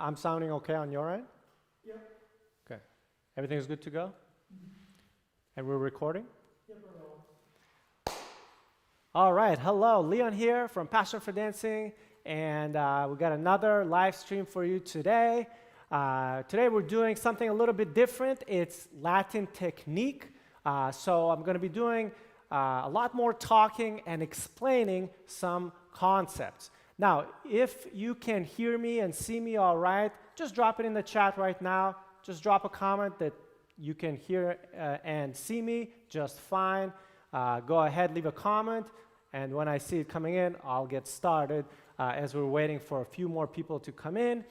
I'm sounding okay on your end? Yep. Okay. Everything's good to go? And we're recording? Yep, All right. Hello. Leon here from Passion for Dancing. And we got another live stream for you today. Today we're doing something a little bit different. It's Latin technique. So I'm going to be doing a lot more talking and explaining some concepts. Now, if you can hear me and see me all right, just drop it in the chat right now. Just drop a comment that you can hear and see me just fine. Go ahead, leave a comment, and when I see it coming in, I'll get started as we're waiting for a few more people to come in.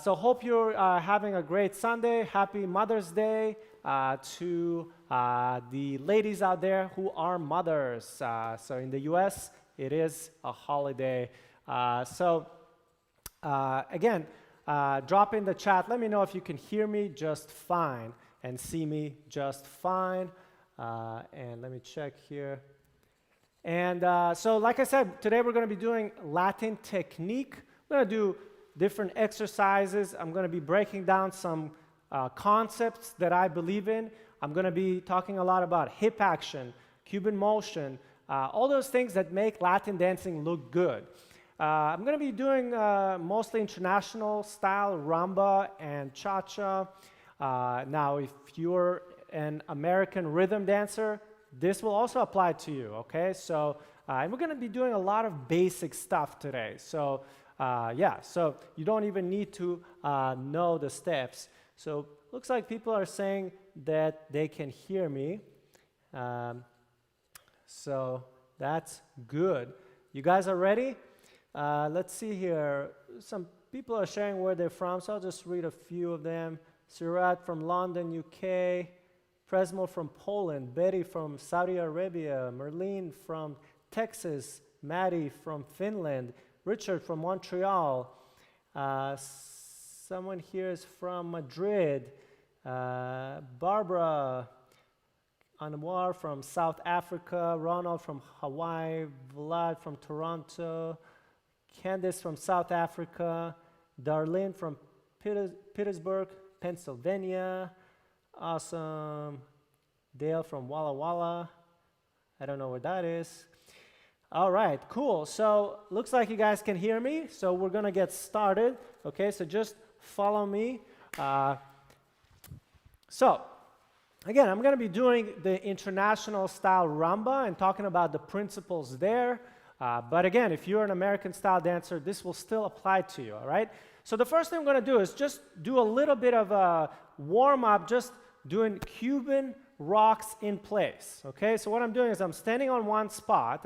So hope you're having a great Sunday. Happy Mother's Day to the ladies out there who are mothers. So in the US, it is a holiday. Again, drop in the chat. Let me know if you can hear me just fine and see me just fine. And let me check here. And so like I said, today we're going to be doing Latin technique. We're going to do different exercises. I'm going to be breaking down some concepts that I believe in. I'm going to be talking a lot about hip action, Cuban motion, all those things that make Latin dancing look good. I'm going to be doing mostly international style rumba and cha-cha. Now, if you're an American rhythm dancer, this will also apply to you, okay? So, and we're going to be doing a lot of basic stuff today. So, yeah, so you don't even need to know the steps. So, looks like people are saying that they can hear me. So, that's good. You guys are ready? Let's see here. Some people are sharing where they're from, so I'll just read a few of them. Surat from London, UK. Presmo from Poland. Betty from Saudi Arabia. Merlene from Texas. Maddie from Finland. Richard from Montreal. Someone here is from Madrid. Barbara Anwar from South Africa. Ronald from Hawaii. Vlad from Toronto. Candice from South Africa. Darlene from Petersburg, Pennsylvania. Awesome. Dale from Walla Walla. I don't know where that is. All right, cool. So looks like you guys can hear me. So we're going to get started. Okay, so just follow me. So again, I'm going to be doing the international style rumba and talking about the principles there. But again, if you're an American style dancer, this will still apply to you, all right? So the first thing I'm going to do is just do a little bit of a warm-up, just doing Cuban rocks in place, okay? So what I'm doing is I'm standing on one spot,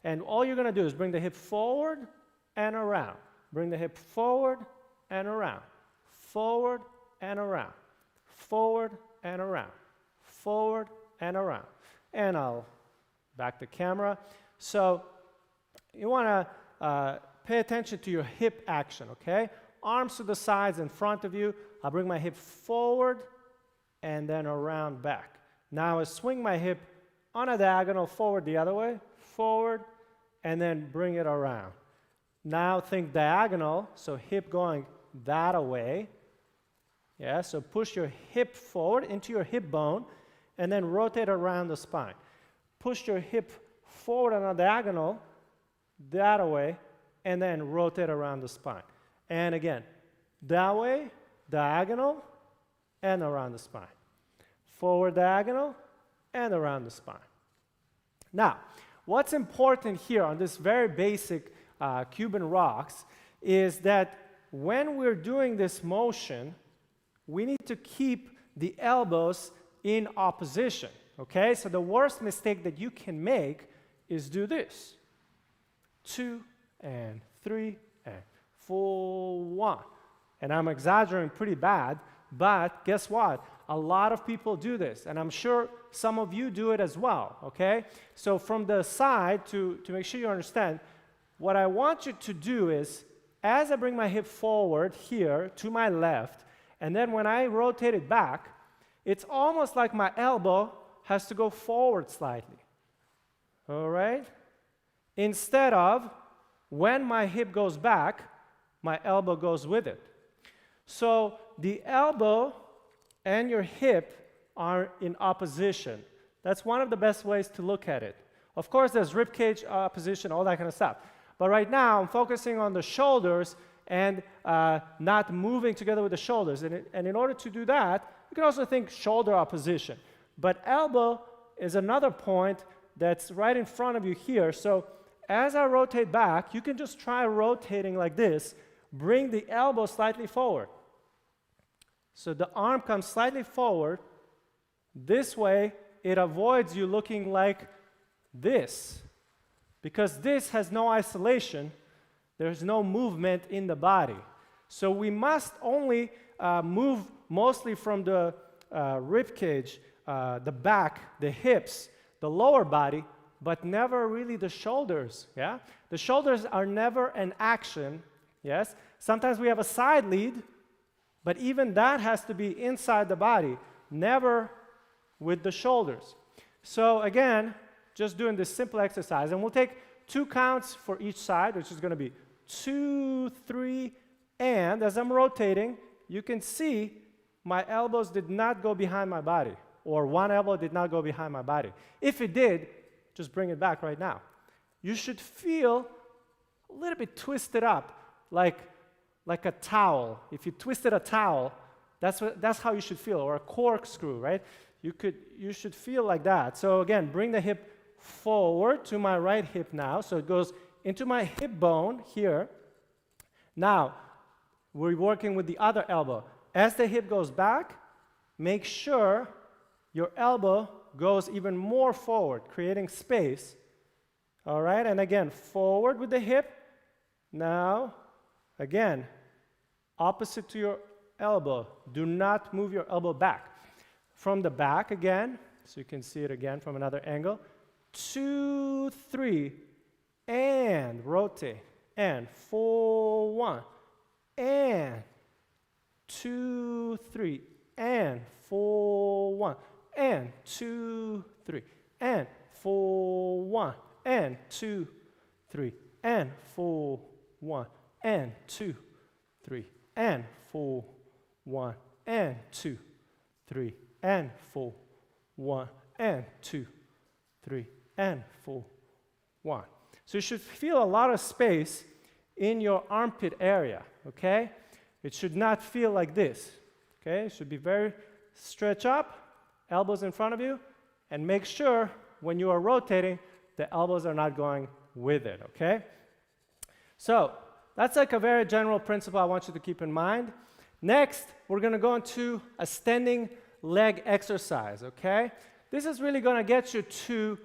and all you're going to do is bring the hip forward and around. Bring the hip forward and around. Forward and around. Forward and around. Forward and around. And I'll back the camera. So you want to pay attention to your hip action, okay? Arms to the sides in front of you. I'll bring my hip forward and then around back. Now I swing my hip on a diagonal forward the other way, forward, and then bring it around. Now think diagonal, so hip going that way. Yeah, so push your hip forward into your hip bone and then rotate around the spine. Push your hip forward on a diagonal that way, and then rotate around the spine. And again, that way, diagonal, and around the spine. Forward diagonal, and around the spine. Now, what's important here on this very basic Cuban rocks is that when we're doing this motion, we need to keep the elbows in opposition, okay? So the worst mistake that you can make is do this. 2 and 3 and 4, 1. And I'm exaggerating pretty bad, but guess what? A lot of people do this, and I'm sure some of you do it as well, okay? So from the side, to make sure you understand, what I want you to do is, as I bring my hip forward here to my left, and then when I rotate it back, it's almost like my elbow has to go forward slightly, all right? Instead of, when my hip goes back, my elbow goes with it. So the elbow and your hip are in opposition. That's one of the best ways to look at it. Of course, there's rib cage opposition, all that kind of stuff. But right now, I'm focusing on the shoulders and not moving together with the shoulders. And in order to do that, you can also think shoulder opposition. But elbow is another point that's right in front of you here. So as I rotate back, you can just try rotating like this. Bring the elbow slightly forward. So the arm comes slightly forward. This way, it avoids you looking like this. Because this has no isolation. There's no movement in the body. So we must only move mostly from the rib cage, the back, the hips, the lower body, but never really the shoulders, yeah? The shoulders are never an action, yes? Sometimes we have a side lead, but even that has to be inside the body, never with the shoulders. So again, just doing this simple exercise, and we'll take 2 counts for each side, which is going to be 2, 3, and as I'm rotating, you can see my elbows did not go behind my body, or one elbow did not go behind my body. If it did, just bring it back right now. You should feel a little bit twisted up, like a towel. If you twisted a towel, that's how you should feel, or a corkscrew, right? You should feel like that. So again, bring the hip forward to my right hip now. So it goes into my hip bone here. Now, we're working with the other elbow. As the hip goes back, make sure your elbow goes even more forward, creating space. All right, and again, forward with the hip. Now, again, opposite to your elbow. Do not move your elbow back. From the back again, so you can see it again from another angle. 2, 3, and rotate. And 4, 1, and 2, 3, and 4, 1, and 2, 3, and 4, 1, and 2, 3, and 4, 1, and 2, 3, and 4, 1, and 2, 3, and 4, 1, and 2, 3, and 4, 1. So you should feel a lot of space in your armpit area, okay? It should not feel like this, okay? It should be very stretch up, elbows in front of you, and make sure when you are rotating, the elbows are not going with it, okay? So that's like a very general principle I want you to keep in mind. Next, we're going to go into a standing leg exercise, okay? This is really going to get you to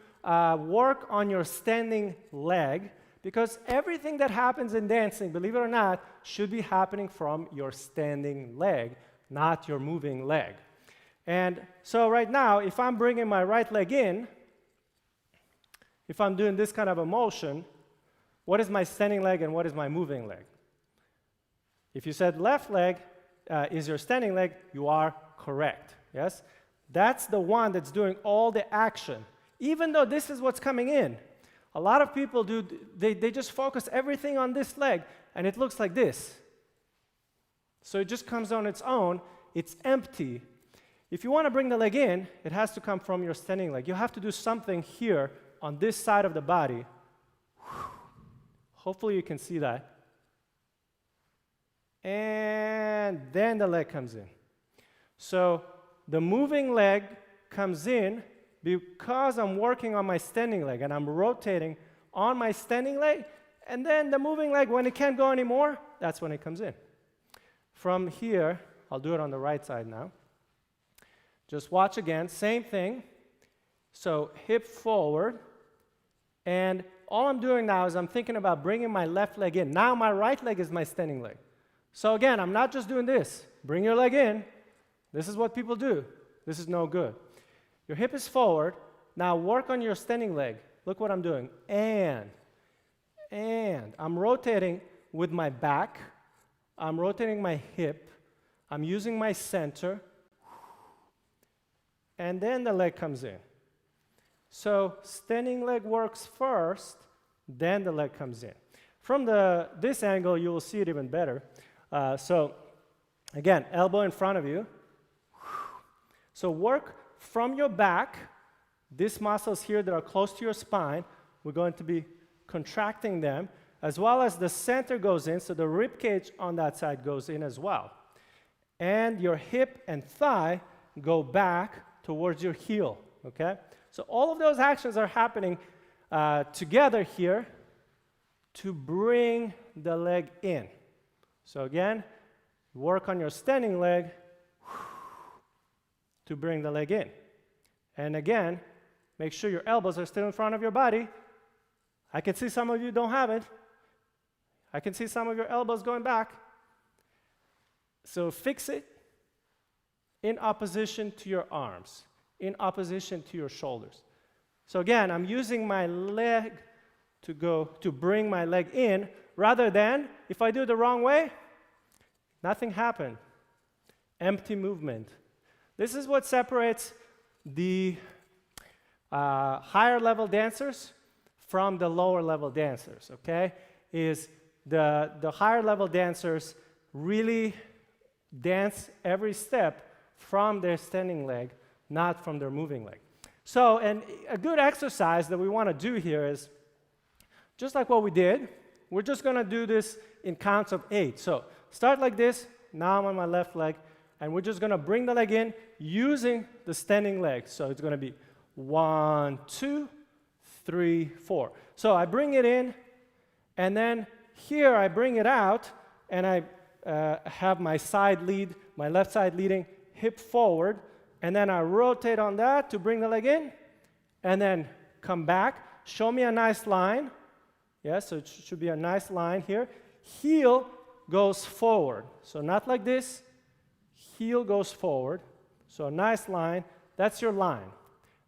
work on your standing leg, because everything that happens in dancing, believe it or not, should be happening from your standing leg, not your moving leg. And so right now, if I'm bringing my right leg in, if I'm doing this kind of a motion, what is my standing leg and what is my moving leg? If you said left leg is your standing leg, you are correct, yes? That's the one that's doing all the action, even though this is what's coming in. A lot of people do, they just focus everything on this leg, and it looks like this. So it just comes on its own, it's empty. If you want to bring the leg in, it has to come from your standing leg. You have to do something here on this side of the body. Hopefully you can see that. And then the leg comes in. So the moving leg comes in because I'm working on my standing leg and I'm rotating on my standing leg, and then the moving leg, when it can't go anymore, that's when it comes in. From here, I'll do it on the right side now. Just watch again, same thing. So hip forward, and all I'm doing now is I'm thinking about bringing my left leg in. Now my right leg is my standing leg. So again, I'm not just doing this. Bring your leg in. This is what people do. This is no good. Your hip is forward. Now work on your standing leg. Look what I'm doing. And I'm rotating with my back. I'm rotating my hip. I'm using my center. And then the leg comes in. So standing leg works first, then the leg comes in. From this angle, you will see it even better. So Again, elbow in front of you. So work from your back. These muscles here that are close to your spine, we're going to be contracting them, as well as the center goes in, so the rib cage on that side goes in as well. And your hip and thigh go back towards your heel, okay? So all of those actions are happening together here to bring the leg in. So again, work on your standing leg to bring the leg in. And again, make sure your elbows are still in front of your body. I can see some of you don't have it. I can see some of your elbows going back. So fix it in opposition to your arms, in opposition to your shoulders. So again, I'm using my leg to bring my leg in, rather than, if I do it the wrong way, nothing happened. Empty movement. This is what separates the higher level dancers from the lower level dancers, okay? Is the higher level dancers really dance every step from their standing leg, not from their moving leg. So, and a good exercise that we want to do here is, just like what we did, we're just going to do this in counts of 8. So, start like this, now I'm on my left leg, and we're just going to bring the leg in using the standing leg. So, it's going to be 1, 2, 3, 4. So, I bring it in, and then here I bring it out, and I have my side lead, my left side leading, hip forward, and then I rotate on that to bring the leg in, and then come back. Show me a nice line. Yes, so it should be a nice line here. Heel goes forward. So not like this. Heel goes forward. So a nice line. That's your line.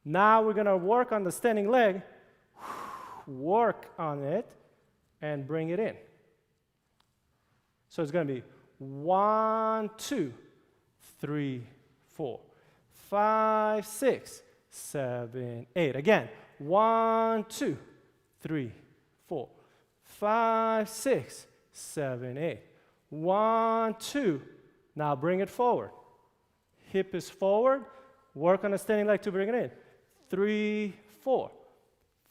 Now we're going to work on the standing leg. Work on it and bring it in. So it's going to be 1, 2, 3, 4, 5, 6, 7, 8. Again, 1, 2, 3, 4, 5, 6, 7, 8. 1, 2. Now bring it forward. Hip is forward. Work on the standing leg to bring it in. 3, 4,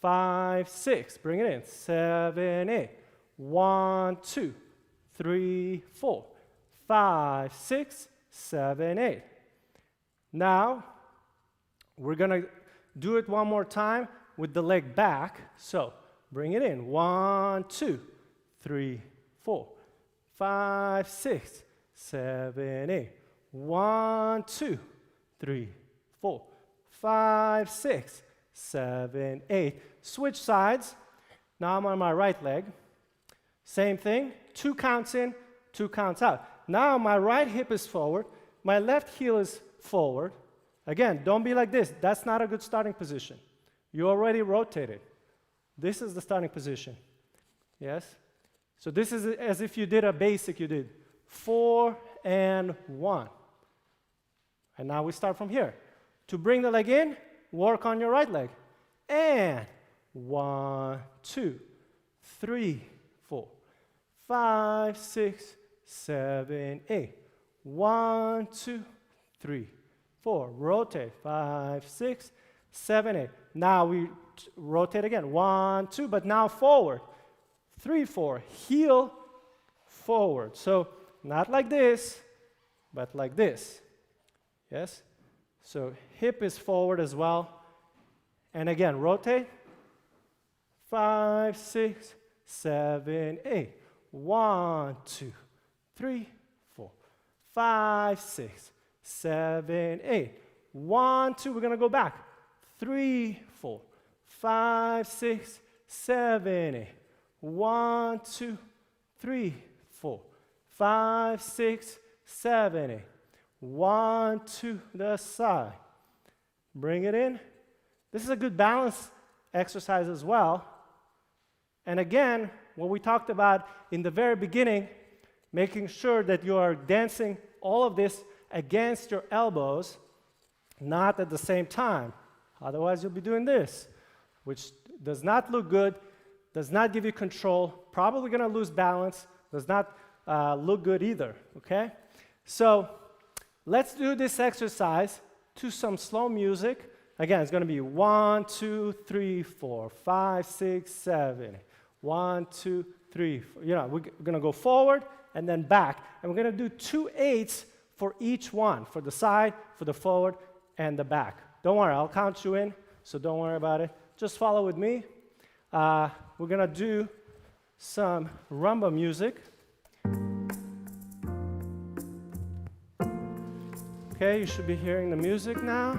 5, 6. Bring it in. 7, 8. 1, 2, 3, 4, 5, 6, 7, 8. Now, we're going to do it one more time with the leg back. So, bring it in. 1, 2, 3, 4, 5, 6, 7, 8. 1, 2, 3, 4, 5, 6, 7, 8. Switch sides. Now I'm on my right leg. Same thing. 2 counts in, 2 counts out. Now my right hip is forward. My left heel is forward. Again, don't be like this. That's not a good starting position. You already rotated. This is the starting position. Yes? So this is as if you did a basic. You did 4 and 1. And now we start from here. To bring the leg in, work on your right leg. And 1, 2, 3, 4, 5, 6, 7, 8. 1, 2, 3, 4. Rotate. 5, 6, 7, 8. Now we rotate again. 1, 2, but now forward. 3, 4. Heel forward. So not like this, but like this. Yes? So hip is forward as well. And again, rotate. 5, 6, 7, 8. 1, 2, 3, 4, 5, 6, 7, 8. 1, 2, we're going to go back. 3, 4, 5, 6, 7, 8. 1, 2, 3, 4, 5, 6, 7, 8. 1, 2, the side. Bring it in. This is a good balance exercise as well. And again, what we talked about in the very beginning, making sure that you are dancing all of this against your elbows, not at the same time. Otherwise, you'll be doing this, which does not look good, does not give you control, probably going to lose balance, does not look good either, okay? So let's do this exercise to some slow music. Again, it's going to be 1, 2, 3, 4, 5, 6, 7. 1, 2, 3, 4. You know, we're going to go forward and then back. And we're going to do 2 8s for each one, for the side, for the forward, and the back. Don't worry, I'll count you in, so don't worry about it. Just follow with me. We're going to do some rumba music. Okay, you should be hearing the music now.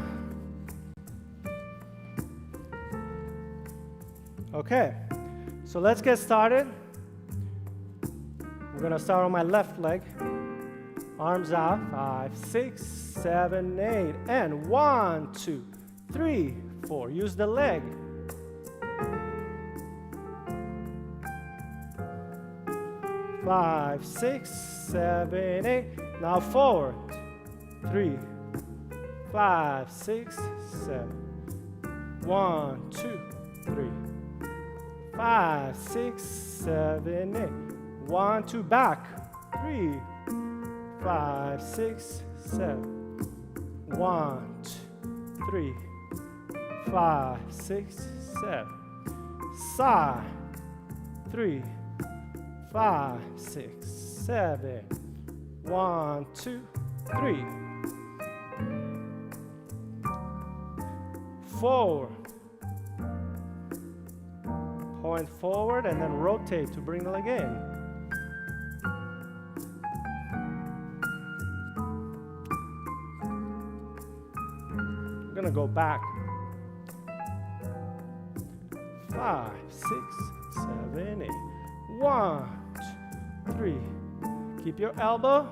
Okay, so let's get started. We're going to start on my left leg. Arms out, 5, 6, 7, 8, and 1, 2, 3, 4. Use the leg. Five, 6, 7, 8. Now forward. 3, 5, 6, 7. 1, 2, 3, 5, 6, 7, 8. 1, 2, back. 3, 5, 6, 7. 1, 2, 3, 5, 6, 7. Side. 3, 5, 6, 7. 1, 2, 3. Forward. Point forward and then rotate to bring the leg in. We're going to go back. 5, 6, 7, 8. 1, 2, 3. Keep your elbow.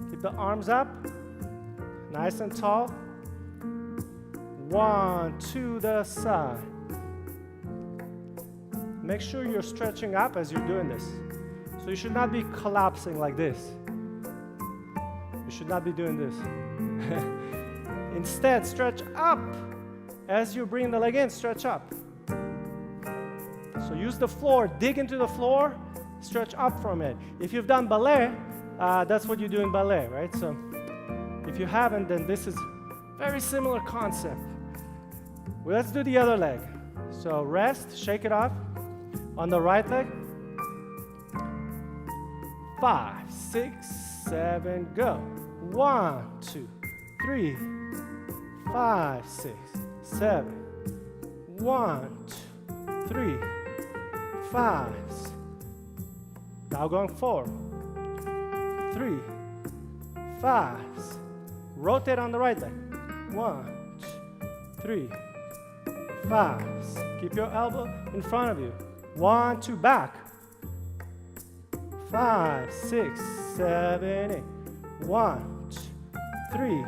Keep the arms up. Nice and tall. 1 to the side. Make sure you're stretching up as you're doing this. So you should not be collapsing like this. You should not be doing this. Instead, stretch up. As you bring the leg in, stretch up. So use the floor, dig into the floor, stretch up from it. If you've done ballet, that's what you do in ballet, right? So if you haven't, then this is very similar concept. Well, let's do the other leg. So rest, shake it off. On the right leg. 5, 6, 7, go. 1, 2, 3, 5, 6, 7. 1, 2, 3, 5. Now going forward. 3, 5. Rotate on the right leg. 1, 2, 3, 5. Keep your elbow in front of you. 1, 2, back. 5, 6, 7, 8. 1, 2, 3,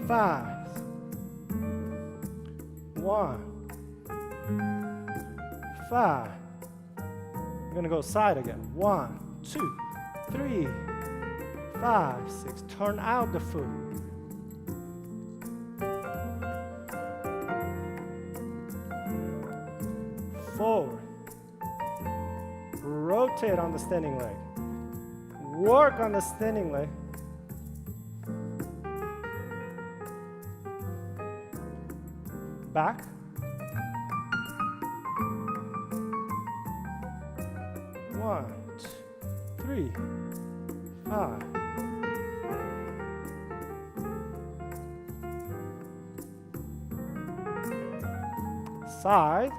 5. 1, 5. We're going to go side again. 1, 2, 3, 5, 6. Turn out the foot. Forward. Rotate on the standing leg. Work on the standing leg. Back. 1, 2, 3, 5. Side.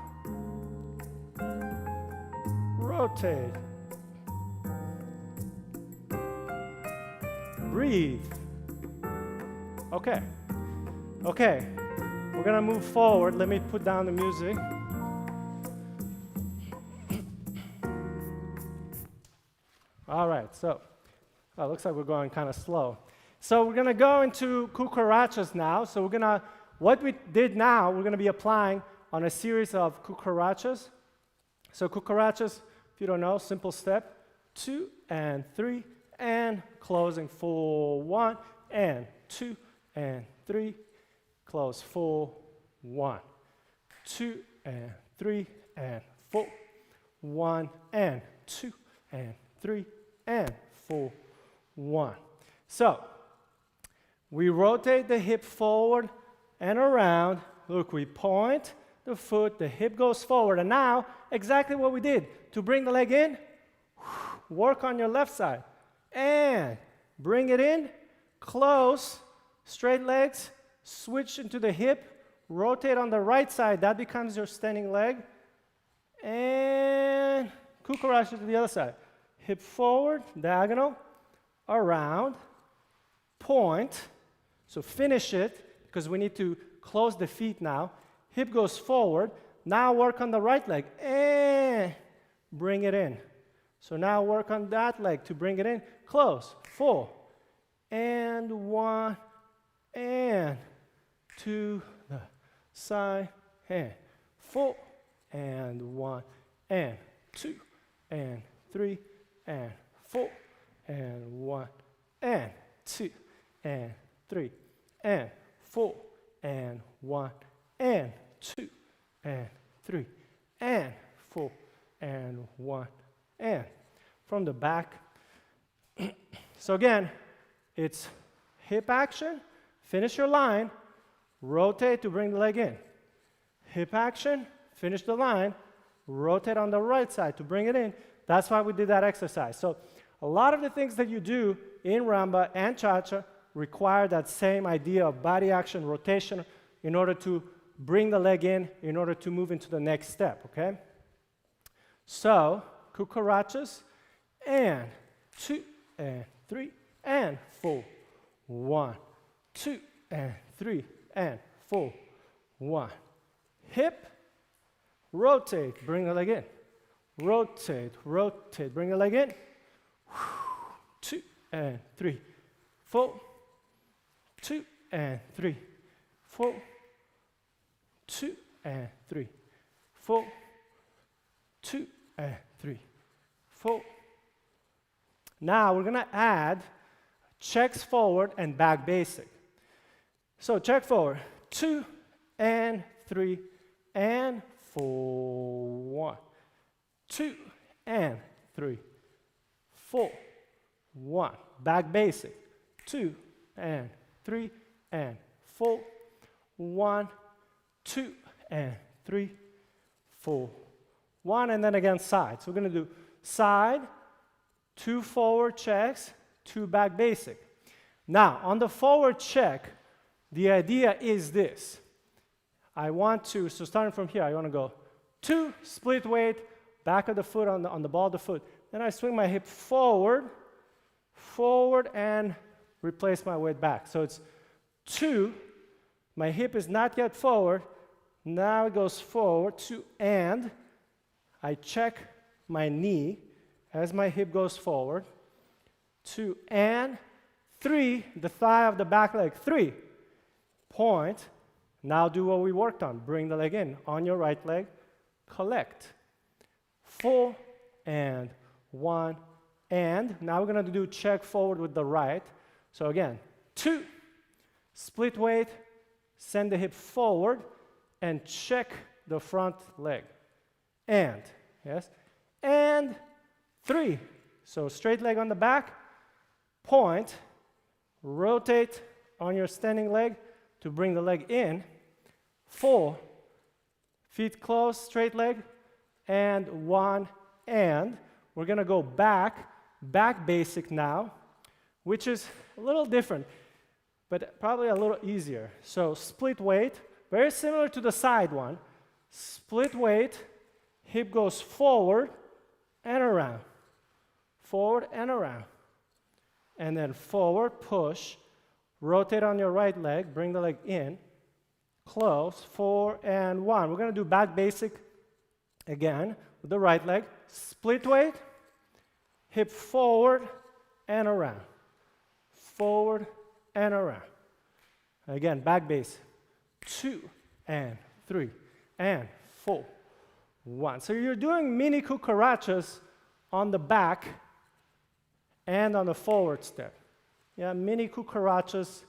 Rotate. Breathe. Okay. Okay. We're going to move forward. Let me put down the music. All right. So, it looks like we're going kind of slow. So, we're going to go into cucarachas now. So, what we did now, we're going to be applying on a series of cucarachas. So, cucarachas, if you don't know, simple step, 2 and 3 and closing full 1 and 2 and 3, close full 1, 2 and 3 and full 1 and 2 and 3 and full 1. So, we rotate the hip forward and around. Look, we point the foot, the hip goes forward, and now, exactly what we did. To bring the leg in, work on your left side, and bring it in, close, straight legs, switch into the hip, rotate on the right side, that becomes your standing leg, and Cucaracha to the other side. Hip forward, diagonal, around, point, so finish it, because we need to close the feet now. Hip goes forward, now work on the right leg, and bring it in. So now work on that leg to bring it in, close, 4, and 1, and to the side, and 4, and 1, and 2, and 3, and 4, and 1, and 2, and 3, and 4, and 1, and 2, and 3, and 4, and 1, and from the back. So again, it's hip action, finish your line, rotate to bring the leg in. Hip action, finish the line, rotate on the right side to bring it in. That's why we did that exercise. So a lot of the things that you do in Rumba and Cha-Cha require that same idea of body action, rotation, in order to bring the leg in order to move into the next step, okay? So, Cucarachas, and 2, and 3, and 4, 1, 2, and 3, and 4, 1. Hip, rotate, bring the leg in. Rotate, rotate, bring the leg in. 2, and 3, 4, 2, and 3, 4, 2, and 3, 4, 2, and 3, 4. Now we're going to add checks forward and back basic. So check forward, 2, and 3, and 4, 1, 2, and 3, 4, 1. Back basic, 2, and 3, and 4, 1, 2, and 3, 4, 1, and then again side. So we're going to do side, 2 forward checks, 2 back basic. Now, on the forward check, the idea is this. So starting from here, I want to go 2, split weight, back of the foot on the ball of the foot. Then I swing my hip forward, and replace my weight back. So it's 2, my hip is not yet forward, now it goes forward, 2, and I check my knee as my hip goes forward, 2, and 3, the thigh of the back leg, 3, point, now do what we worked on, bring the leg in, on your right leg, collect, 4, and 1, and now we're going to do check forward with the right, so again, 2, split weight, send the hip forward, and check the front leg, and, yes, and 3, so straight leg on the back, point, rotate on your standing leg to bring the leg in, 4, feet close, straight leg, and 1, and we're going to go back basic now, which is a little different, but probably a little easier. So split weight, very similar to the side one, split weight, hip goes forward and around, and then forward, push, rotate on your right leg, bring the leg in, close, 4, and 1. We're going to do back basic again with the right leg, split weight, hip forward and around, forward and around. Again, back basic, 2, and 3, and 4, 1. So you're doing mini cucarachas on the back and on the forward step. Yeah, mini cucarachas,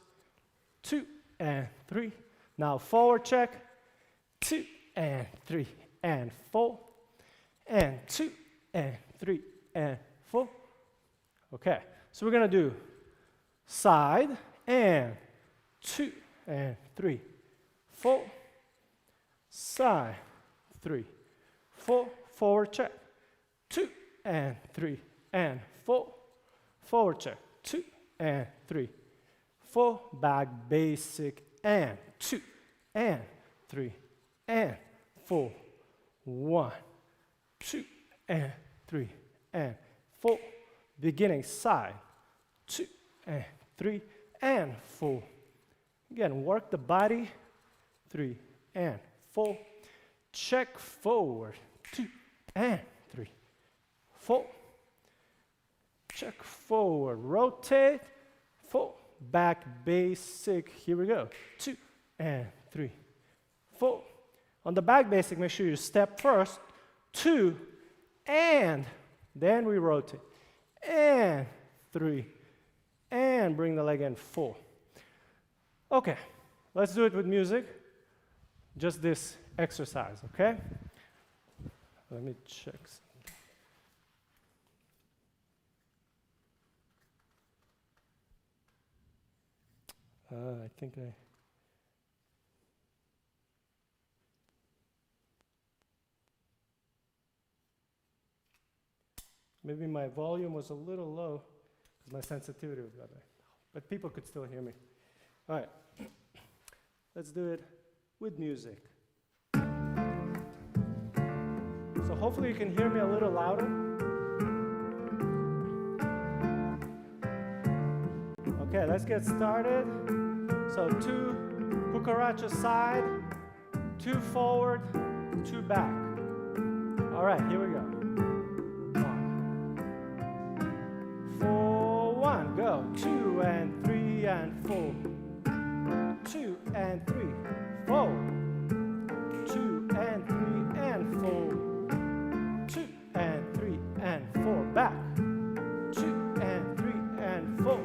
2, and 3. Now forward check, 2, and 3, and 4, and 2, and 3, and 4. Okay, so we're going to do side, and 2 and 3, 4, side, 3, 4, forward check, 2 and 3 and 4, forward check, 2 and 3, 4, back basic, and 2 and 3 and 4, 1, 2 and 3 and 4, beginning side, 2 and 3 and 4. Again, work the body, 3 and 4. Check forward, 2 and 3, 4. Check forward, rotate, 4. Back basic, here we go, 2 and 3, 4. On the back basic, make sure you step first, 2, and then we rotate, and 3, and bring the leg in, 4. Okay, let's do it with music, just this exercise, okay? Let me check something. I think maybe my volume was a little low because my sensitivity was better, but people could still hear me. All right, let's do it with music. So hopefully you can hear me a little louder. Okay, let's get started. So 2 Cucaracha side, 2 forward, 2 back. All right, here we go. 1, 4, 1, go. 2 and 3 and 4. 2 and 3, forward. 2 and 3 and 4. 2 and 3 and 4, back. 2 and 3 and 4.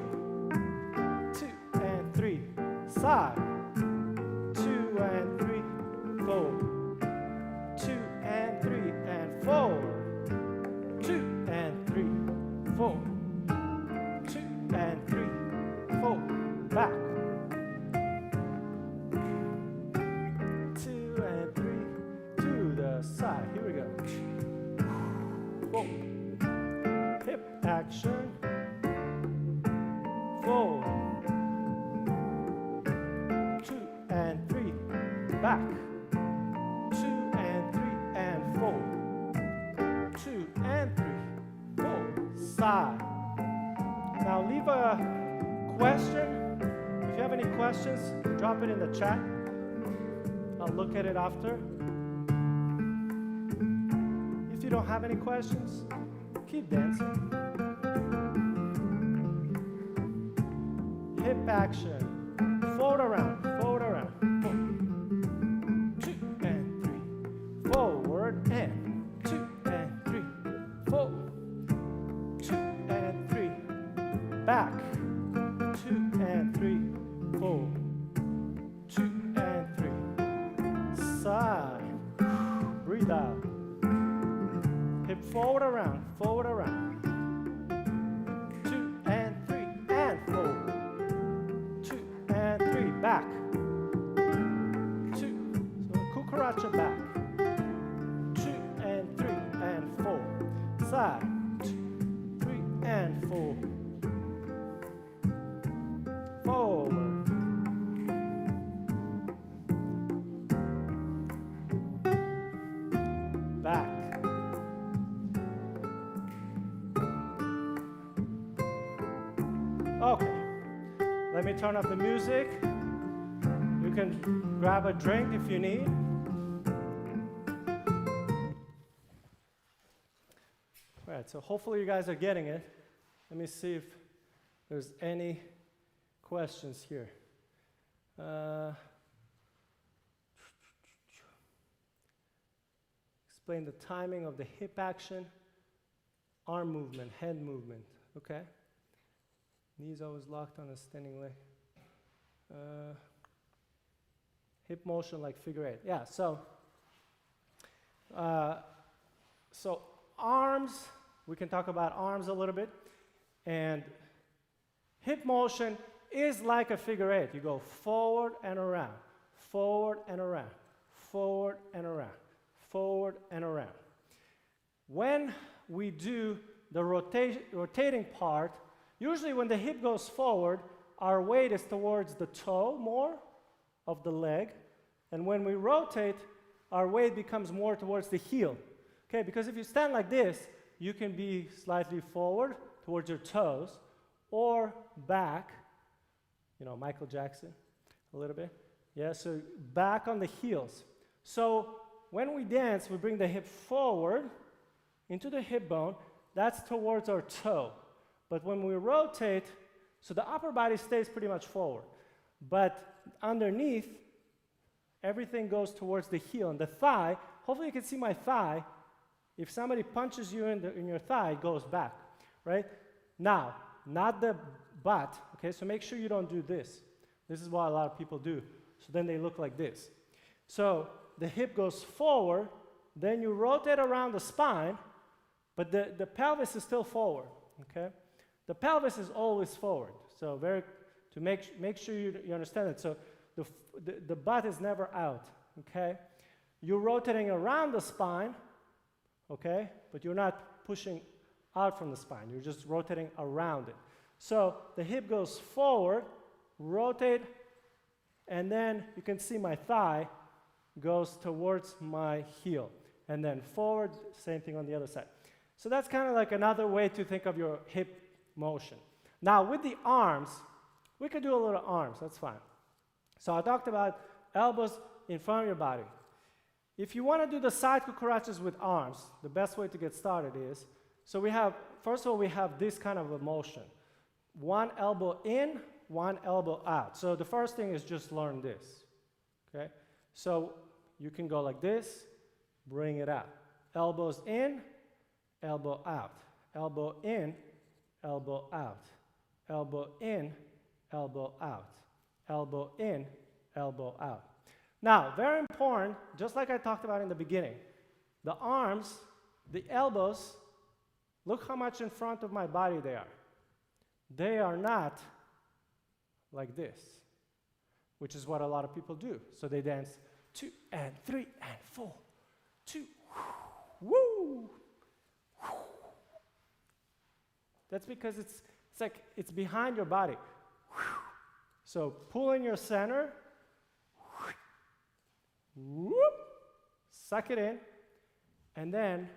2 and 3, side. 2 and 3, 4. 2 and 3 and 4. 2 and 3, 4. 2 and 3, 4, back. 2 and 3 to the side. Here we go. 4. Hip action. 4. 2 and 3, back. 2 and 3 and 4. 2 and 3, 4, side. Now leave a question. If you have any questions, drop it in the chat. I'll look at it after. If you don't have any questions, keep dancing. Hip action. Forward around, forward around. 4. 2 and 3. Forward and 2 and 3. 4. 2 and 3. Back. 2 and 3. 4. 2 and 3. Side. Breathe out. Hip forward around, forward around. 2 and 3 and 4. 2 and 3, back. 2, so Cucaracha back. 2 and 3 and 4. Side. 2, 3 and 4. Forward. Back. Okay, let me turn up the music. You can grab a drink if you need. All right, so hopefully you guys are getting it. Let me see if there's any questions here. Explain the timing of the hip action, arm movement, head movement, okay? Knees always locked on a standing leg. Hip motion like figure 8. Yeah, so arms, we can talk about arms a little bit. And hip motion is like a figure eight. You go forward and around, forward and around, forward and around, forward and around. When we do the rotating part, usually when the hip goes forward, our weight is towards the toe more of the leg. And when we rotate, our weight becomes more towards the heel. Okay, because if you stand like this, you can be slightly forward towards your toes or back, you know, Michael Jackson, a little bit. Yeah, so back on the heels. So when we dance, we bring the hip forward into the hip bone. That's towards our toe. But when we rotate, so the upper body stays pretty much forward. But underneath, everything goes towards the heel. And the thigh, hopefully you can see my thigh. If somebody punches you in your thigh, it goes back, right? Now, not the butt, okay? So make sure you don't do this. This is what a lot of people do. So then they look like this. So the hip goes forward, then you rotate around the spine, but the pelvis is still forward, okay? The pelvis is always forward. So to make sure you understand it. So the butt is never out, okay? You're rotating around the spine, okay? But you're not pushing out from the spine. You're just rotating around it. So the hip goes forward, rotate, and then you can see my thigh goes towards my heel. And then forward, same thing on the other side. So that's kind of like another way to think of your hip motion. Now with the arms, we could do a little arms, that's fine. So I talked about elbows in front of your body. If you want to do the side cucarachas with arms, the best way to get started is, so we have, first of all, we have this kind of a motion. One elbow in, one elbow out. So the first thing is just learn this, okay? So you can go like this, bring it out. Elbows in, elbow out. Elbow in, elbow out. Elbow in, elbow out. Elbow in, elbow out. Now, very important, just like I talked about in the beginning, the arms, the elbows, look how much in front of my body they are. They are not like this, which is what a lot of people do. So they dance 2 and 3 and 4, 2, woo. That's because it's like it's behind your body. So pull in your center, whoop, suck it in, and then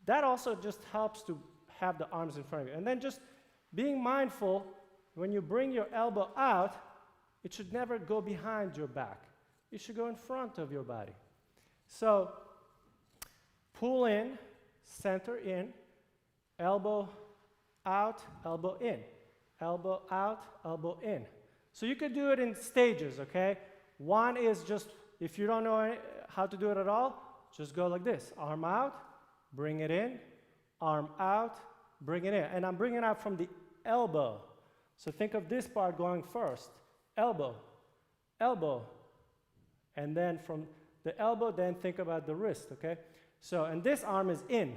that also just helps to have the arms in front of you. And then just being mindful, when you bring your elbow out, it should never go behind your back. It should go in front of your body. So pull in, center in, elbow out, elbow in, elbow out, elbow in. So you could do it in stages, okay? One is just, if you don't know how to do it at all, just go like this. Arm out, bring it in, arm out, bring it in. And I'm bringing it out from the elbow. So think of this part going first. Elbow, elbow. And then from the elbow, then think about the wrist, okay? So, and this arm is in.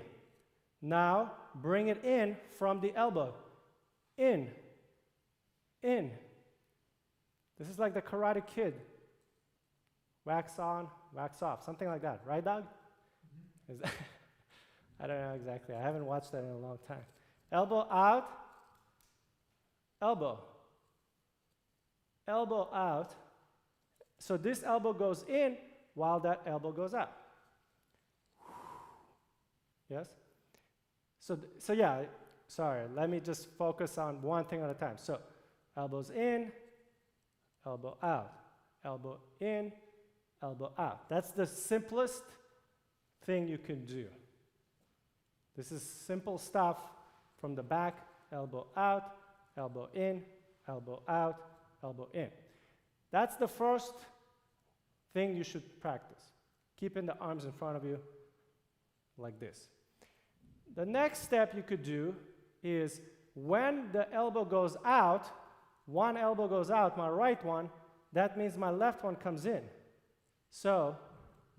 Now, bring it in from the elbow. In, in. This is like the Karate Kid. Wax on, wax off, something like that. Right, Doug? Mm-hmm. I don't know exactly. I haven't watched that in a long time. Elbow out, elbow. Elbow out. So this elbow goes in while that elbow goes out. Yes? So yeah, sorry, let me just focus on one thing at a time. So elbows in, elbow out, elbow in, elbow out. That's the simplest thing you can do. This is simple stuff from the back, elbow out, elbow in, elbow out, elbow in. That's the first thing you should practice. Keeping the arms in front of you like this. The next step you could do is when the elbow goes out, one elbow goes out, my right one, that means my left one comes in. So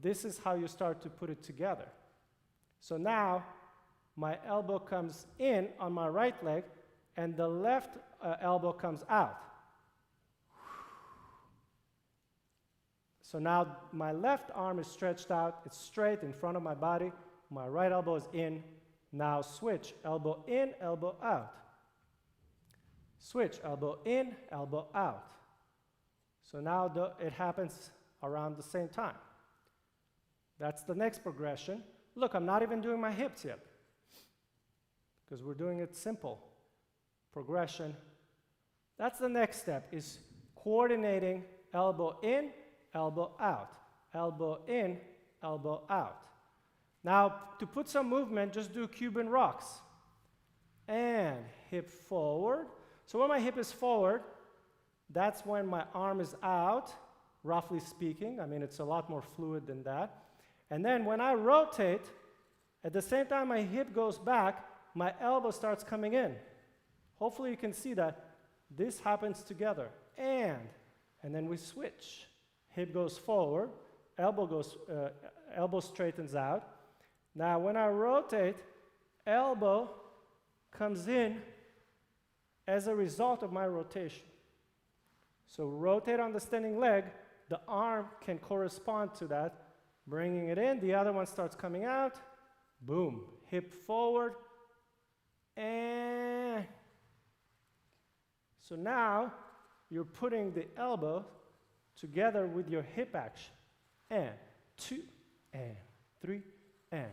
this is how you start to put it together. So now my elbow comes in on my right leg and the left elbow comes out. So now my left arm is stretched out, it's straight in front of my body, my right elbow is in. Now switch, elbow in, elbow out. Switch, elbow in, elbow out. So now it happens around the same time. That's the next progression. Look, I'm not even doing my hips yet, because we're doing it simple. Progression. That's the next step, is coordinating elbow in, elbow out. Elbow in, elbow out. Now, to put some movement, just do Cuban rocks. And hip forward. So when my hip is forward, that's when my arm is out, roughly speaking. I mean, it's a lot more fluid than that. And then when I rotate, at the same time my hip goes back, my elbow starts coming in. Hopefully you can see that this happens together. And then we switch. Hip goes forward, elbow straightens out. Now when I rotate, elbow comes in as a result of my rotation. So rotate on the standing leg, the arm can correspond to that, bringing it in, the other one starts coming out, boom, hip forward, and so now you're putting the elbow together with your hip action. And 2, and 3, and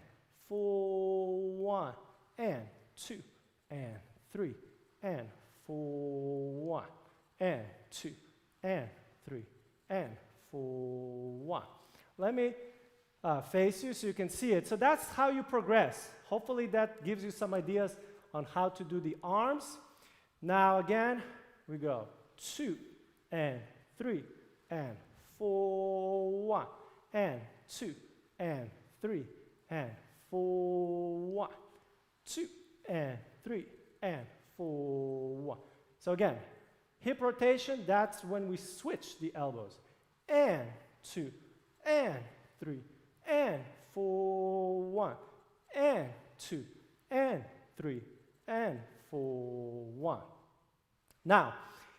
4, 1, and 2, and 3, and 4, 1, and 2, and 3, and 4, 1. Let me face you so you can see it. So that's how you progress. Hopefully that gives you some ideas on how to do the arms. Now again, we go 2, and 3, and 4, 1, and 2, and 3, and 4, 1, 2, and 3, and 4, 1. So again, hip rotation, that's when we switch the elbows. And 2, and 3, and 4, 1, and 2, and 3, and 4, 1. Now,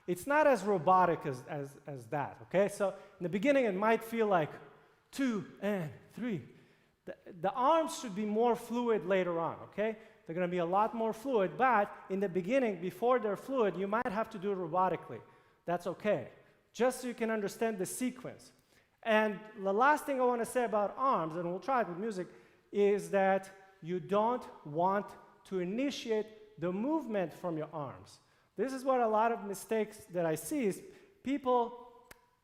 it's not as robotic as that, okay? So in the beginning, it might feel like 2 and 3. The arms should be more fluid later on, okay? They're going to be a lot more fluid, but in the beginning, before they're fluid, you might have to do it robotically. That's okay, just so you can understand the sequence. And the last thing I want to say about arms, and we'll try it with music, is that you don't want to initiate the movement from your arms. This is what a lot of mistakes that I see is people,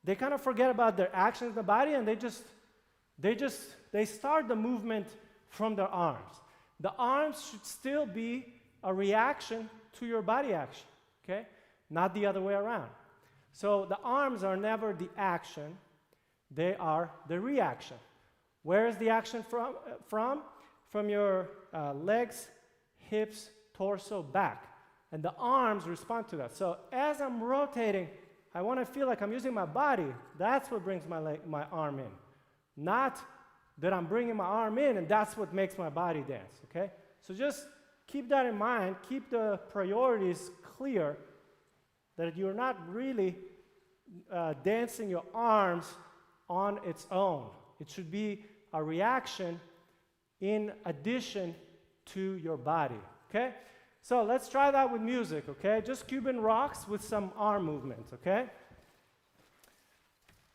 they kind of forget about their actions in the body, and they start the movement from their arms. The arms should still be a reaction to your body action, okay? Not the other way around. So the arms are never the action, they are the reaction. Where is the action from? From your legs, hips, torso, back. And the arms respond to that. So as I'm rotating, I want to feel like I'm using my body. That's what brings my arm in. Not that I'm bringing my arm in and that's what makes my body dance, okay? So just keep that in mind. Keep the priorities clear, that you're not really dancing your arms on its own. It should be a reaction in addition to your body, okay? So let's try that with music, okay? Just Cuban rocks with some arm movements, okay?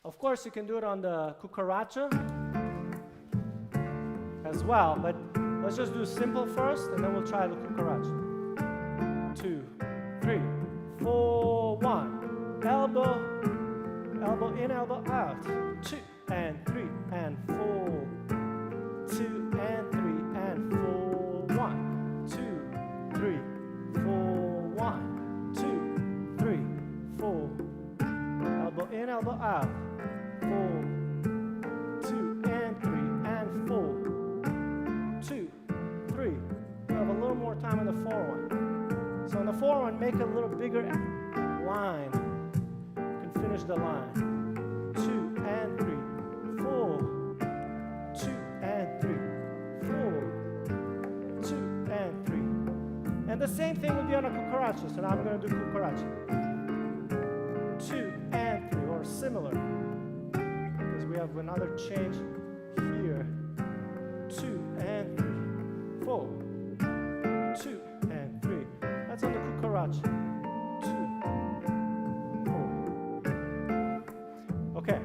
Of course, you can do it on the Cucaracha as well, but let's just do simple first, and then we'll try the Cucaracha. 2, 3, 4, 1. Elbow in, elbow out. 2, and 3, and 4. 2, and 3, and 4. 1, 2, 3, 4. 1, 2, 3, 4. Elbow in, elbow out. 4, 2, and 3, and 4. 2, 3. We have a little more time on the 4-1. So on the 4-1, make a little bigger line. You can finish the line. 2 and 3, 4. 2 and 3, 4. 2 and 3. And the same thing would be on a cucaracha. So now I'm going to do cucaracha. 2 and 3, or similar. Because we have another change here. 2 and 3, 4. 2 and 3. That's on the cucaracha. 2, 4. Okay,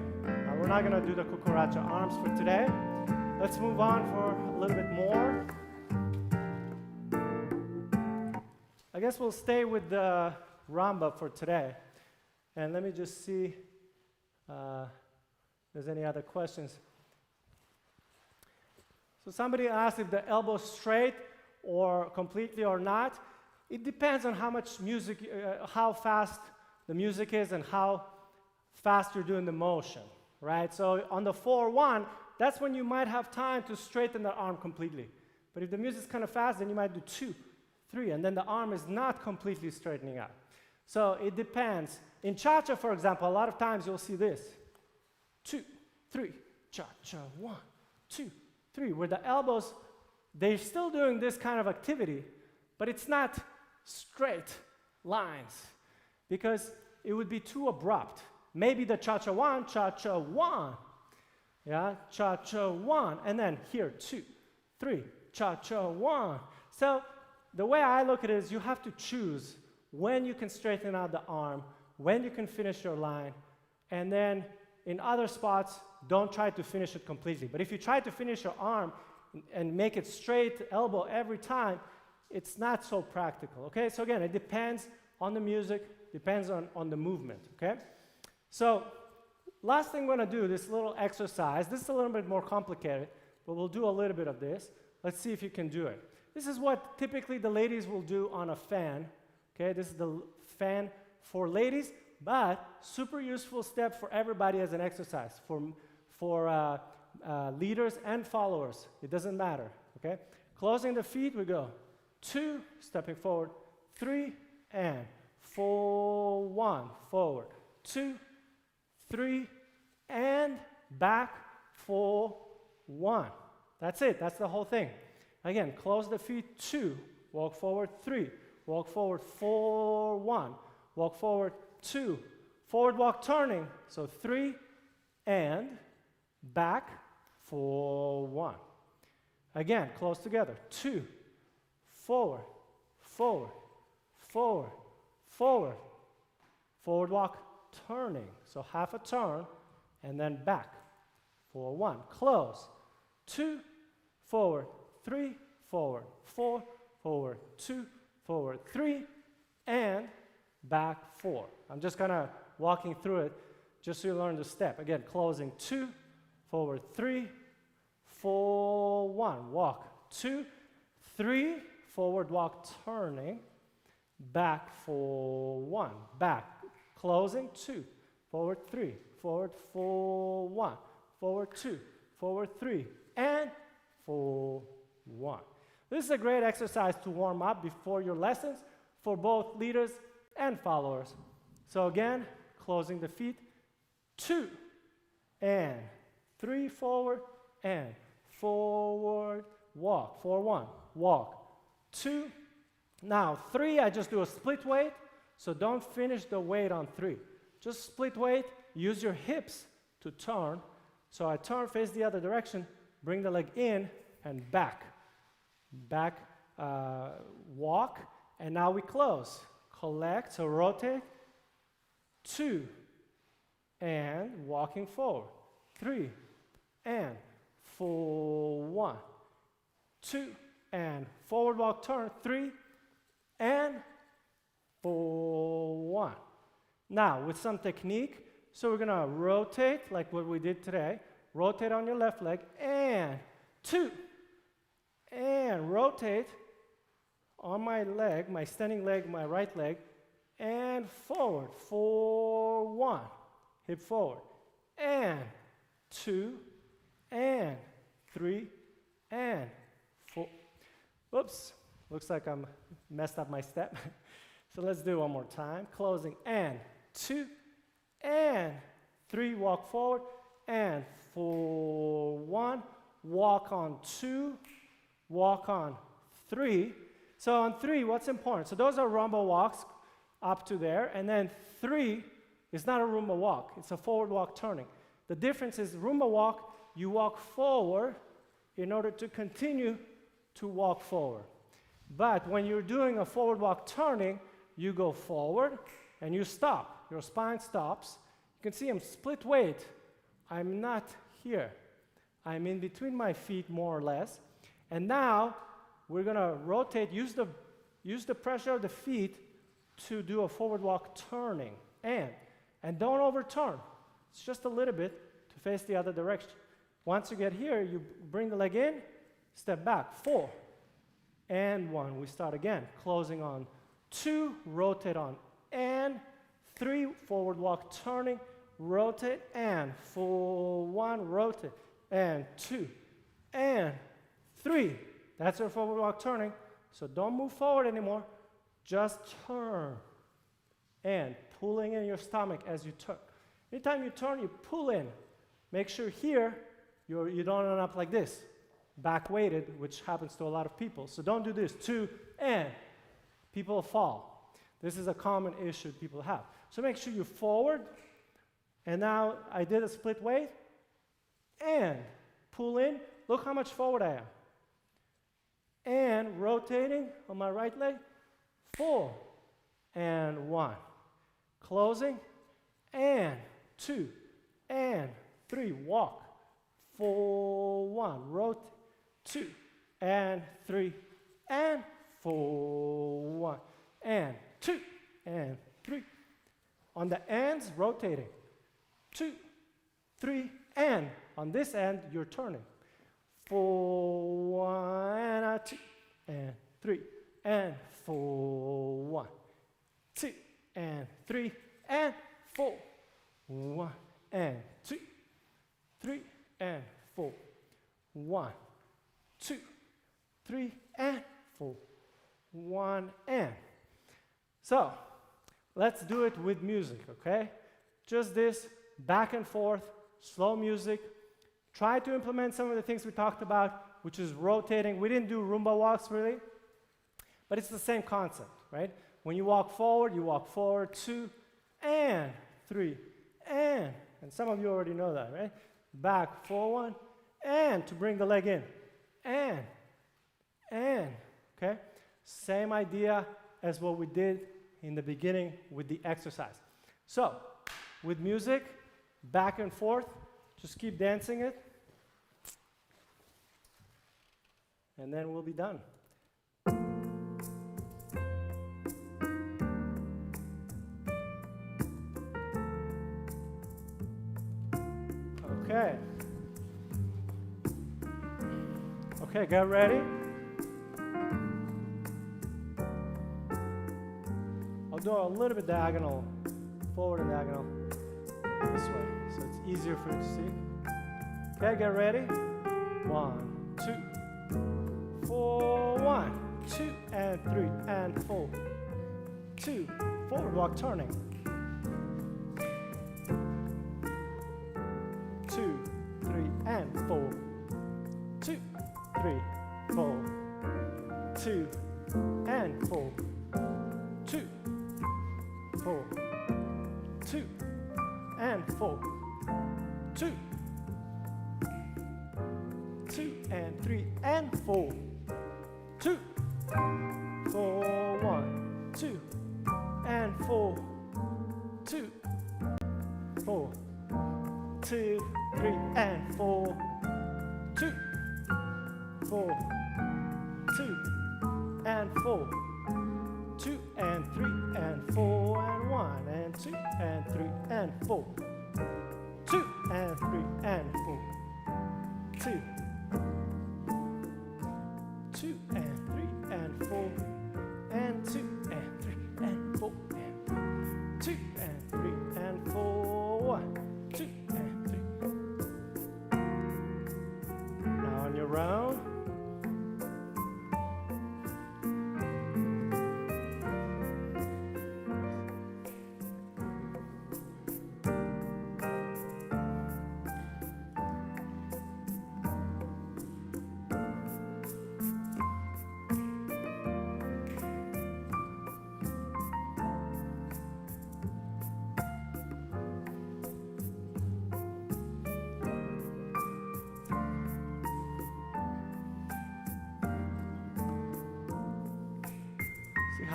now we're not going to do the cucaracha arms for today. Let's move on for a little bit more. I guess we'll stay with the rumba for today. And let me just see if there's any other questions. So somebody asked if the elbow's straight or completely or not. It depends on how much music, how fast the music is and how fast you're doing the motion, right? So on the 4-1, that's when you might have time to straighten the arm completely. But if the music's kind of fast, then you might do 2, 3, and then the arm is not completely straightening out. So it depends. In cha-cha, for example, a lot of times you'll see this. 2, 3, cha-cha, 1, 2, 3, where the elbows, they're still doing this kind of activity, but it's not straight lines because it would be too abrupt. Maybe the cha-cha 1, cha-cha 1. Yeah, cha-cha 1, and then here, 2, 3, cha-cha 1. So the way I look at it is you have to choose when you can straighten out the arm, when you can finish your line, and then in other spots, don't try to finish it completely. But if you try to finish your arm and make it straight elbow every time, it's not so practical, okay? So again, it depends on the music, depends on the movement, okay? So last thing we're gonna do, this little exercise, this is a little bit more complicated, but we'll do a little bit of this. Let's see if you can do it. This is what typically the ladies will do on a fan. Okay, this is the fan for ladies, but super useful step for everybody as an exercise, for leaders and followers. It doesn't matter, okay? Closing the feet, we go 2, stepping forward, 3, and 4, 1, forward, 2, 3, and back, 4, 1. That's it, that's the whole thing. Again, close the feet, 2, walk forward, 3, walk forward, 4, 1, walk forward, 2, forward walk turning, so 3, and back, 4, 1. Again, close together, 2, forward, forward, forward, forward, forward walk turning, so half a turn, and then back, 4, 1, close, 2, forward, 3, forward, 4, forward, 2, forward, 3, and back, 4. I'm just kind of walking through it just so you learn the step. Again, closing 2, forward 3, 4, 1. Walk 2, 3, forward walk turning, back 4, 1. Back, closing 2, forward 3, forward 4, 1. Forward 2, forward 3, and 4, 1. This is a great exercise to warm up before your lessons for both leaders and followers. So again, closing the feet, 2, and 3, forward, and forward, walk, 4, 1, walk, 2. Now 3, I just do a split weight, so don't finish the weight on 3. Just split weight, use your hips to turn. So I turn, face the other direction, bring the leg in, and back. Back, walk, and now we close. Collect, so rotate, 2, and walking forward, 3, and 4, 1, 2, and forward walk turn, 3, and 4, 1. Now, with some technique, so we're gonna rotate, like what we did today, rotate on your left leg, and 2, and rotate on my leg, my standing leg, my right leg, and forward, 4, 1, hip forward, and 2, and 3, and 4. Oops, looks like I'm messed up my step. So let's do it one more time. Closing, and 2, and 3, walk forward, and 4, 1, walk on 2, walk on 3. So on 3, what's important? So those are rumba walks up to there, and then 3 is not a rumba walk. It's a forward walk turning. The difference is rumba walk, you walk forward in order to continue to walk forward. But when you're doing a forward walk turning, you go forward and you stop. Your spine stops. You can see I'm split weight. I'm not here. I'm in between my feet more or less. And now we're going to rotate, use the pressure of the feet to do a forward walk turning. And don't overturn. It's just a little bit to face the other direction. Once you get here, you bring the leg in, step back, 4, and 1. We start again, closing on 2, rotate on, and 3, forward walk turning, rotate, and 4, 1, rotate, and 2, and 3. That's your forward walk turning. So don't move forward anymore, just turn, and pulling in your stomach as you turn. Anytime you turn, you pull in. Make sure here, you don't end up like this, back weighted, which happens to a lot of people. So don't do this. 2, and people fall. This is a common issue people have. So make sure you're forward. And now I did a split weight. And pull in. Look how much forward I am. And rotating on my right leg. 4, and 1. Closing. And 2, and 3. Walk. 4, 1, rotate, 2, and 3, and 4, 1, and 2, and 3. On the ends, rotating, 2, 3, and on this end, you're turning. 4, 1, and 2, and 3, and 4, 1, 2, and 3, and 4, 1, and 2, 3, and 4, 1, 2, 3, and 4, 1, and. So, let's do it with music, okay? Just this, back and forth, slow music. Try to implement some of the things we talked about, which is rotating. We didn't do Roomba walks, really, but it's the same concept, right? When you walk forward, 2, and 3, and some of you already know that, right? Back, 4, 1, and to bring the leg in, and, okay? Same idea as what we did in the beginning with the exercise. So, with music, back and forth, just keep dancing it, and then we'll be done. Okay. Okay, get ready. I'll do a little bit diagonal, forward and diagonal, this way, so it's easier for you to see. Okay, get ready. 1, 2, 4, 1, 2, and 3, and 4, 2, forward walk turning. 2, 3, and 4, 2, 3, 4, 2, and 4, 2, 4, 2, and 4, 2, 2, and 3, and 4, 2, 4, 1, 2, and 4, 2, 4, 2, 3, and 4, 2, 4, 2, and 4, 2, and 3, and 4, and 1, and 2, and 3, and 4, 2, and 3, and 4, 2, 2, and 3, and 4, and 2, and 3, and 4, and 2, and 3, and 4, 1, 2, and 3. Now on your round.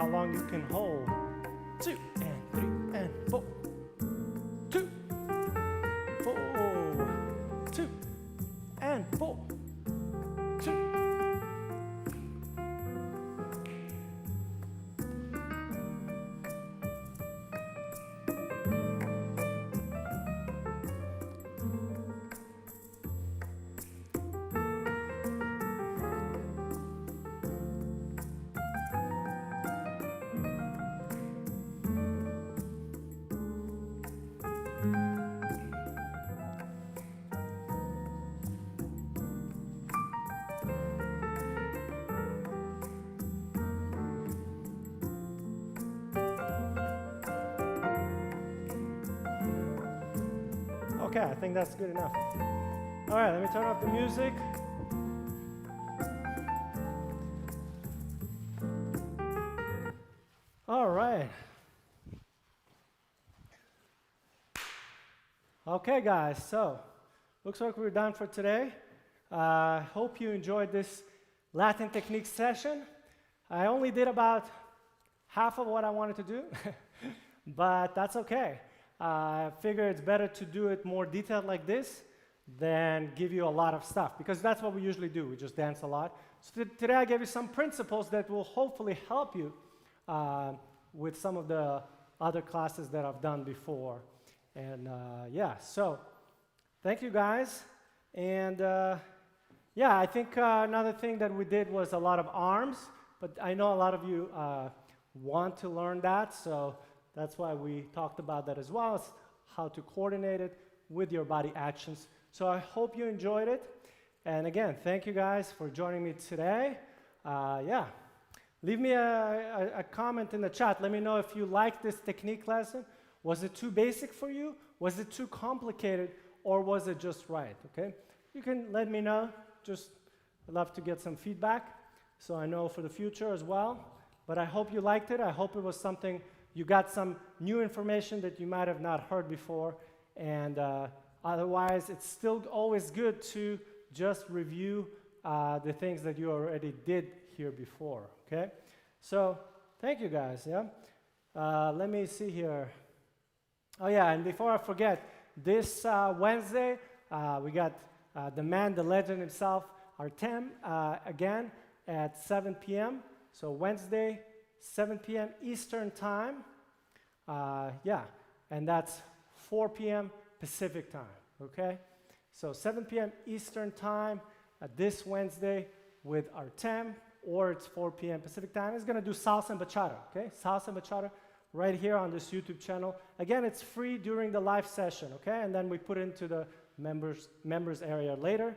how long you can hold. 2 and 3 and 4. 2, 4, 2 and 4. 2. Okay, I think that's good enough. All right, let me turn off the music. All right. Okay, guys, so looks like we're done for today. Hope you enjoyed this Latin technique session. I only did about half of what I wanted to do, but that's okay. I figure it's better to do it more detailed like this than give you a lot of stuff, because that's what we usually do. We just dance a lot. So today I gave you some principles that will hopefully help you with some of the other classes that I've done before. And yeah, so thank you guys. And yeah, I think another thing that we did was a lot of arms, but I know a lot of you want to learn that, so that's why we talked about that as well, as how to coordinate it with your body actions. So I hope you enjoyed it. And again, thank you guys for joining me today. Yeah, leave me a comment in the chat. Let me know if you liked this technique lesson. Was it too basic for you? Was it too complicated? Or was it just right? Okay, you can let me know. Just I'd love to get some feedback so I know for the future as well. But I hope you liked it. I hope it was something you got some new information that you might have not heard before, and otherwise it's still always good to just review the things that you already did here before, okay? So thank you guys, yeah? Let me see here. Oh yeah, and before I forget, this Wednesday we got the man, the legend himself, Artem, again at 7 p.m. So Wednesday, 7 p.m. Eastern Time, yeah, and that's 4 p.m. Pacific Time, okay? So 7 p.m. Eastern Time this Wednesday with Artem, or it's 4 p.m. Pacific Time. It's gonna do salsa and bachata, okay? Salsa and bachata right here on this YouTube channel. Again, it's free during the live session, okay? And then we put it into the members area later,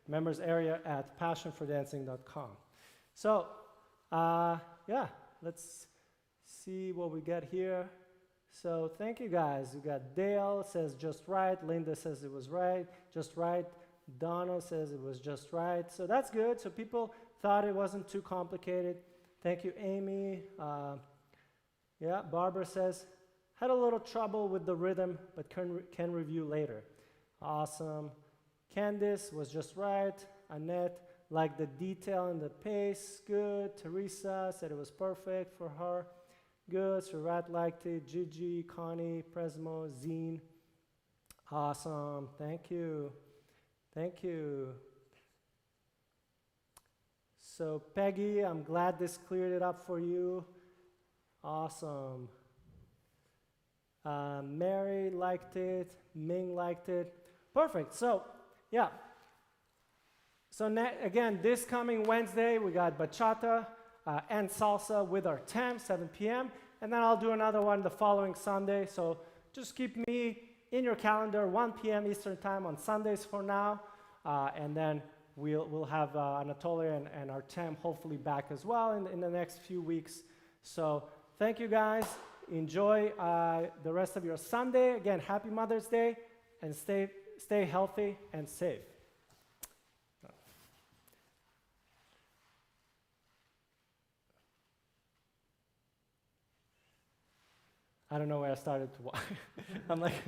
members area at passionfordancing.com. So, yeah. Let's see what we got here. So thank you guys. We got Dale says just right. Linda says it was right, just right. Donna says it was just right. So that's good. So people thought it wasn't too complicated. Thank you, Amy. Yeah, Barbara says, had a little trouble with the rhythm, but can review later. Awesome. Candice was just right. Annette, like the detail and the pace, good. Teresa said it was perfect for her. Good. Surat liked it. Gigi, Connie, Presmo, Zine. Awesome. Thank you. Thank you. So Peggy, I'm glad this cleared it up for you. Awesome. Mary liked it. Ming liked it. Perfect. So, yeah. So again, this coming Wednesday, we got bachata and salsa with Artem, 7 p.m. And then I'll do another one the following Sunday. So just keep me in your calendar, 1 p.m. Eastern Time on Sundays for now. And then we'll have Anatoly and Artem hopefully back as well in the next few weeks. So thank you guys. Enjoy the rest of your Sunday. Again, happy Mother's Day, and stay healthy and safe. I don't know where I started to walk. I'm like